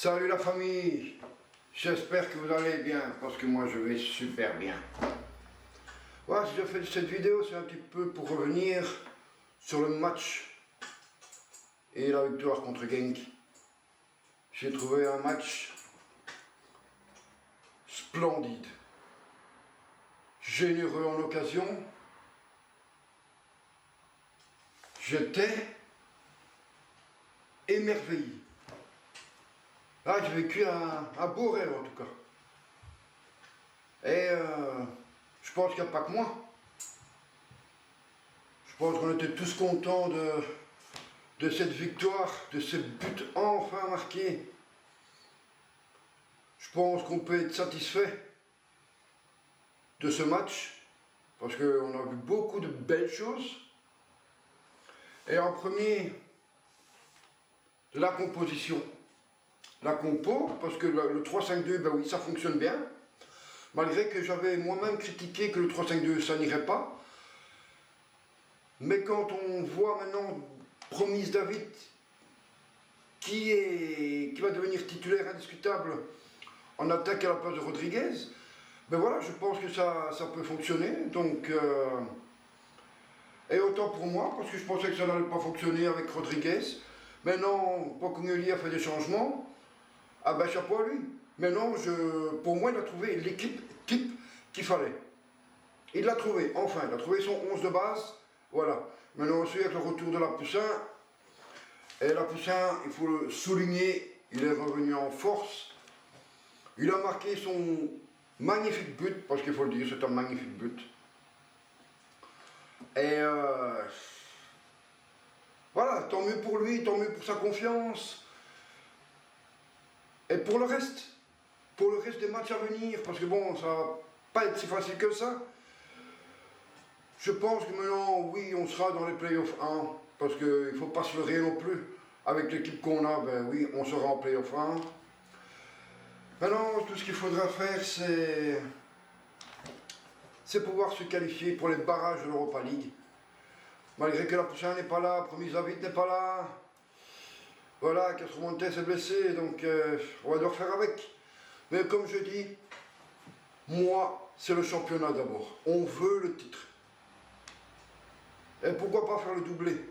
Salut la famille, j'espère que vous allez bien, parce que moi je vais super bien. Voilà, si je fais cette vidéo, c'est un petit peu pour revenir sur le match et la victoire contre Genk. J'ai trouvé un match splendide, généreux en occasion. J'étais émerveillé. Ah, j'ai vécu un beau rêve en tout cas. Et je pense qu'il n'y a pas que moi. Je pense qu'on était tous contents de cette victoire, de ce but enfin marqué. Je pense qu'on peut être satisfait de ce match, parce qu'on a vu beaucoup de belles choses. Et en premier, la composition. La compo, parce que le 3-5-2, ben oui, ça fonctionne bien. Malgré que j'avais moi-même critiqué que le 3-5-2, ça n'irait pas. Mais quand on voit maintenant Promise David, qui va devenir titulaire indiscutable en attaque à la place de Rodriguez, ben voilà, je pense que ça peut fonctionner. Donc, et autant pour moi, parce que je pensais que ça n'allait pas fonctionner avec Rodriguez. Maintenant, Pocognoli a fait des changements. Ah ben chapeau à lui. Maintenant, pour moi, il a trouvé l'équipe type qu'il fallait. Il l'a trouvé, enfin, il a trouvé son 11 de base. Voilà. Maintenant aussi, avec le retour de la Poussin. Et la Poussin, il faut le souligner, il est revenu en force. Il a marqué son magnifique but, parce qu'il faut le dire, c'est un magnifique but. Et voilà, tant mieux pour lui, tant mieux pour sa confiance. Et pour le reste des matchs à venir, parce que bon, ça va pas être si facile que ça. Je pense que maintenant, oui, on sera dans les playoffs 1, parce qu'il ne faut pas se leurrer non plus. Avec l'équipe qu'on a, ben oui, on sera en playoff 1. Maintenant, tout ce qu'il faudra faire, c'est pouvoir se qualifier pour les barrages de l'Europa League. Malgré que la Poussin n'est pas là, Promise David n'est pas là. Voilà, Castromonte s'est blessé, donc on va devoir faire avec. Mais comme je dis, moi, c'est le championnat d'abord. On veut le titre. Et pourquoi pas faire le doublé?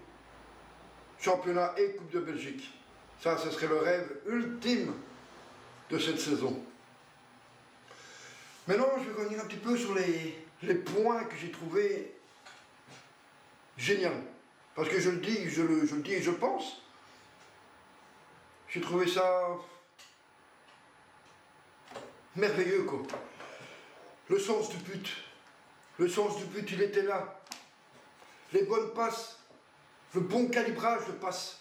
Championnat et Coupe de Belgique. Ça, ce serait le rêve ultime de cette saison. Maintenant, je vais revenir un petit peu sur les points que j'ai trouvés géniaux. Parce que je le dis, je le dis et je pense. J'ai trouvé ça merveilleux, quoi. Le sens du but. Le sens du but, il était là. Les bonnes passes. Le bon calibrage de passes.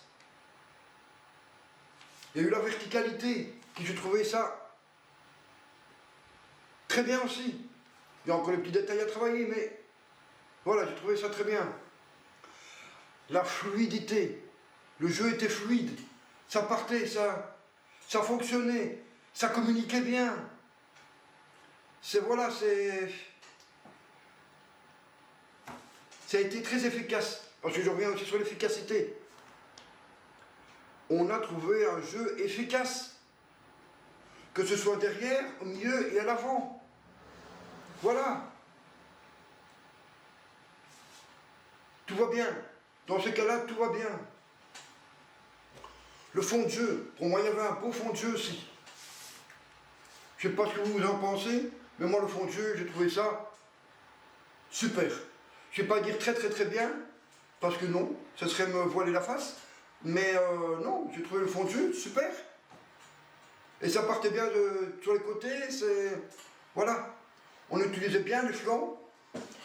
Il y a eu la verticalité, qui je trouvais ça très bien aussi. Il y a encore les petits détails à travailler, mais voilà, j'ai trouvé ça très bien. La fluidité. Le jeu était fluide. Ça partait, ça fonctionnait, ça communiquait bien. Ça a été très efficace, parce que je reviens aussi sur l'efficacité. On a trouvé un jeu efficace, que ce soit derrière, au milieu et à l'avant. Voilà. Tout va bien. Dans ces cas-là, tout va bien. Le fond de jeu, pour moi il y avait un beau fond de jeu aussi. Je ne sais pas ce que vous en pensez, mais moi le fond de jeu, j'ai trouvé ça super. Je ne vais pas dire très bien, parce que non, ce serait me voiler la face, mais non, j'ai trouvé le fond de jeu super. Et ça partait bien sur les côtés, voilà. On utilisait bien les flancs,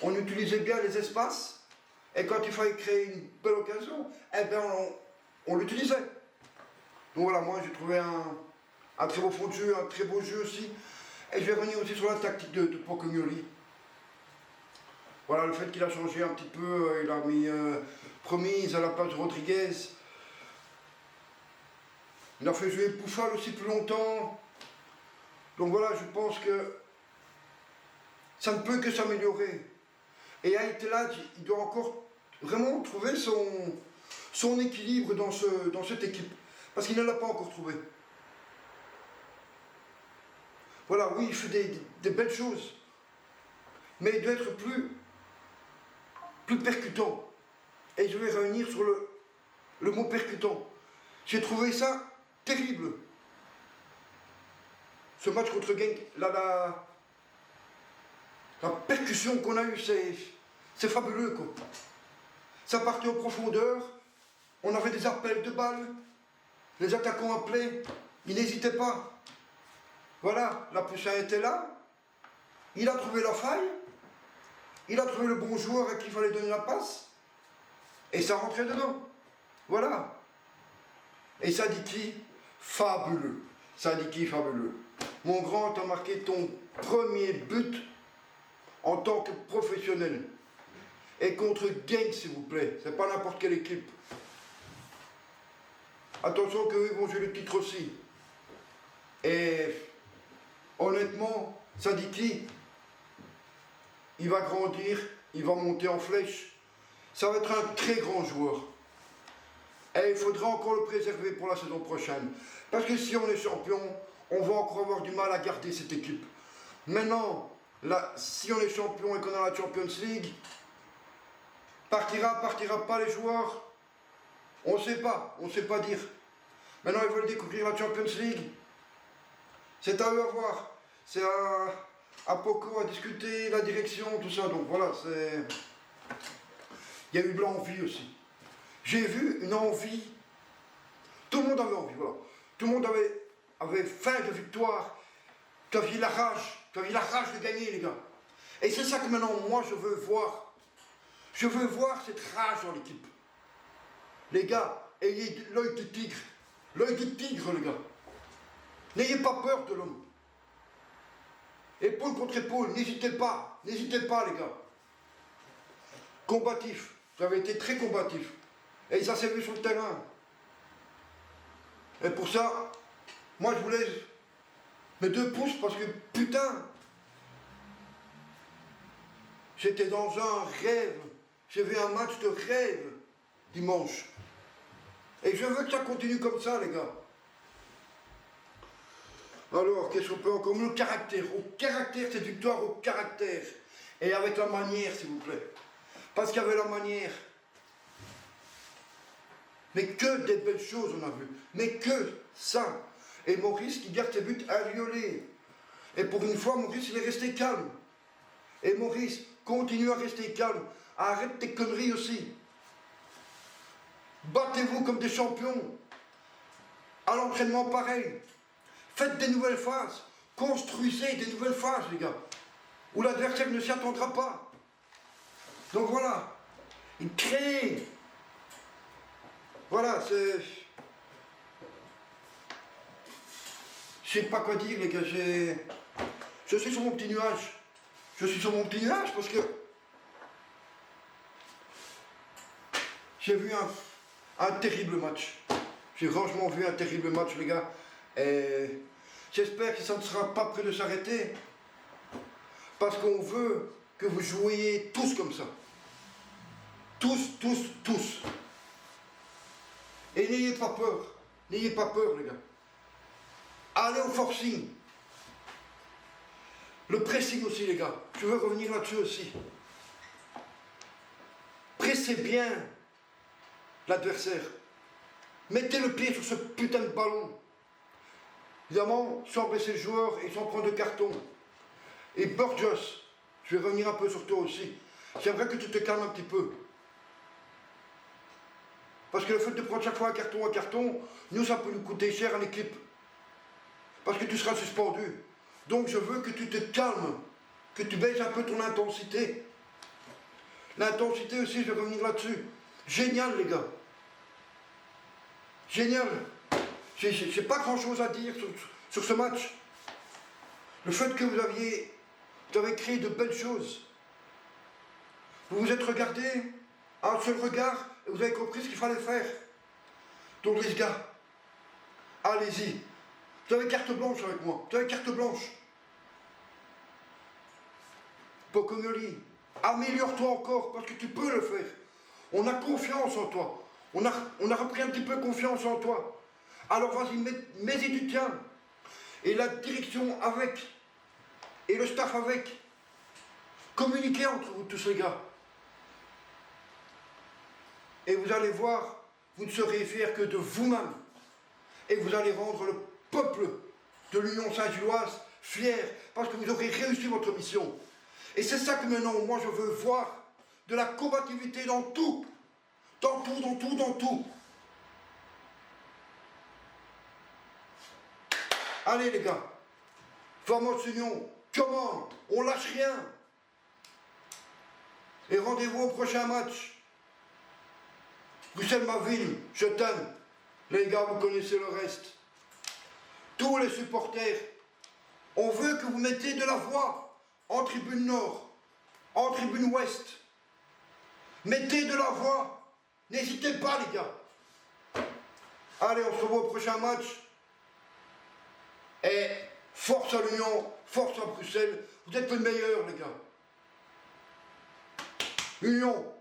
on utilisait bien les espaces, et quand il fallait créer une belle occasion, eh bien on l'utilisait. Donc voilà, moi j'ai trouvé un très beau fond de jeu, un très beau jeu aussi. Et je vais revenir aussi sur la tactique de Pocognoli. Voilà, le fait qu'il a changé un petit peu, il a mis Promise à la place de Rodriguez. Il a fait jouer Bouffal aussi plus longtemps. Donc voilà, je pense que ça ne peut que s'améliorer. Et Aïtelad, il doit encore vraiment trouver son équilibre dans cette équipe. Parce qu'il ne l'a pas encore trouvé. Voilà, oui, il fait des belles choses. Mais il doit être plus percutant. Et je vais revenir sur le mot percutant. J'ai trouvé ça terrible. Ce match contre Genk, la percussion qu'on a eue, c'est fabuleux, quoi. Ça partait en profondeur, on avait des appels de balles, les attaquants appelaient, ils n'hésitaient pas. Voilà, la Poussin était là, il a trouvé la faille, il a trouvé le bon joueur à qui il fallait donner la passe, et ça rentrait dedans. Voilà. Et ça dit qui? Fabuleux. Ça dit qui? Fabuleux. Mon grand, tu as marqué ton premier but en tant que professionnel. Et contre Genk, s'il vous plaît. C'est pas n'importe quelle équipe. Attention qu'eux vont jouer le titre aussi. Et honnêtement, ça dit qui? Il va grandir, il va monter en flèche. Ça va être un très grand joueur. Et il faudra encore le préserver pour la saison prochaine. Parce que si on est champion, on va encore avoir du mal à garder cette équipe. Maintenant, là, si on est champion et qu'on a la Champions League, partira pas les joueurs? On ne sait pas dire. Maintenant, ils veulent découvrir la Champions League. C'est à eux à voir. C'est à Poco à discuter, la direction, tout ça. Donc voilà, c'est... Il y a eu de l'envie aussi. J'ai vu une envie. Tout le monde avait envie, voilà. Tout le monde avait faim de victoire. Tu aviez la rage de gagner, les gars. Et c'est ça que maintenant, moi, je veux voir. Je veux voir cette rage dans l'équipe. Les gars, ayez l'œil de tigre. L'œil de tigre, les gars. N'ayez pas peur de l'homme. Épaule contre épaule, n'hésitez pas, les gars. Combatif. Vous avez été très combatif. Et ça s'est vu sur le terrain. Et pour ça, moi je voulais mes 2 pouces parce que putain, j'étais dans un rêve. J'ai vu un match de rêve dimanche. Et je veux que ça continue comme ça, les gars. Alors, qu'est-ce qu'on peut encore? Le caractère. Au caractère, cette victoire au caractère. Et avec la manière, s'il vous plaît. Parce qu'il y avait la manière. Mais que des belles choses on a vu. Mais que ça. Et Maurice qui garde ses buts inviolés. Et pour une fois, Maurice, il est resté calme. Et Maurice, continue à rester calme. Arrête tes conneries aussi. Battez-vous comme des champions. À l'entraînement, pareil. Faites des nouvelles phases. Construisez des nouvelles phases, les gars. Où l'adversaire ne s'y attendra pas. Donc voilà. Il crée. Voilà, c'est... Je sais pas quoi dire, les gars. Je suis sur mon petit nuage. Je suis sur mon petit nuage parce que... J'ai vu un terrible match. J'ai franchement vu un terrible match, les gars. Et j'espère que ça ne sera pas près de s'arrêter. Parce qu'on veut que vous jouiez tous comme ça. Tous, tous, tous. Et n'ayez pas peur. N'ayez pas peur, les gars. Allez au forcing. Le pressing aussi, les gars. Je veux revenir là-dessus aussi. Pressez bien l'adversaire. Mettez le pied sur ce putain de ballon. Évidemment, sans baisser le joueur et sans prendre de carton. Et Burgess, je vais revenir un peu sur toi aussi. J'aimerais que tu te calmes un petit peu. Parce que le fait de prendre chaque fois un carton, nous, ça peut nous coûter cher à l'équipe. Parce que tu seras suspendu. Donc je veux que tu te calmes, que tu baisses un peu ton intensité. L'intensité aussi, je vais revenir là-dessus. Génial, les gars. Génial. J'ai pas grand-chose à dire sur ce match. Le fait que vous avez créé de belles choses. Vous vous êtes regardé, un seul regard, et vous avez compris ce qu'il fallait faire. Donc les gars, allez-y. Vous avez carte blanche avec moi. Vous avez carte blanche. Pocognoli, améliore-toi encore, parce que tu peux le faire. On a confiance en toi. On a repris un petit peu confiance en toi. Alors vas-y, mets-y du tien. Et la direction avec Et le staff avec. Communiquez entre vous tous les gars. Et vous allez voir, vous ne serez fiers que de vous-même. Et vous allez rendre le peuple de l'Union Saint-Gilloise fier, parce que vous aurez réussi votre mission. Et c'est ça que maintenant, moi je veux voir, de la combativité dans tout. Dans tout, dans tout, dans tout. Allez les gars, Formos Union, comment? On lâche rien. Et rendez-vous au prochain match. Bruxelles, ma ville, je t'aime. Les gars, vous connaissez le reste. Tous les supporters, on veut que vous mettiez de la voix en tribune nord, en tribune ouest. Mettez de la voix. N'hésitez pas, les gars. Allez, on se revoit au prochain match. Et force à l'Union, force à Bruxelles. Vous êtes les meilleurs, les gars. Union.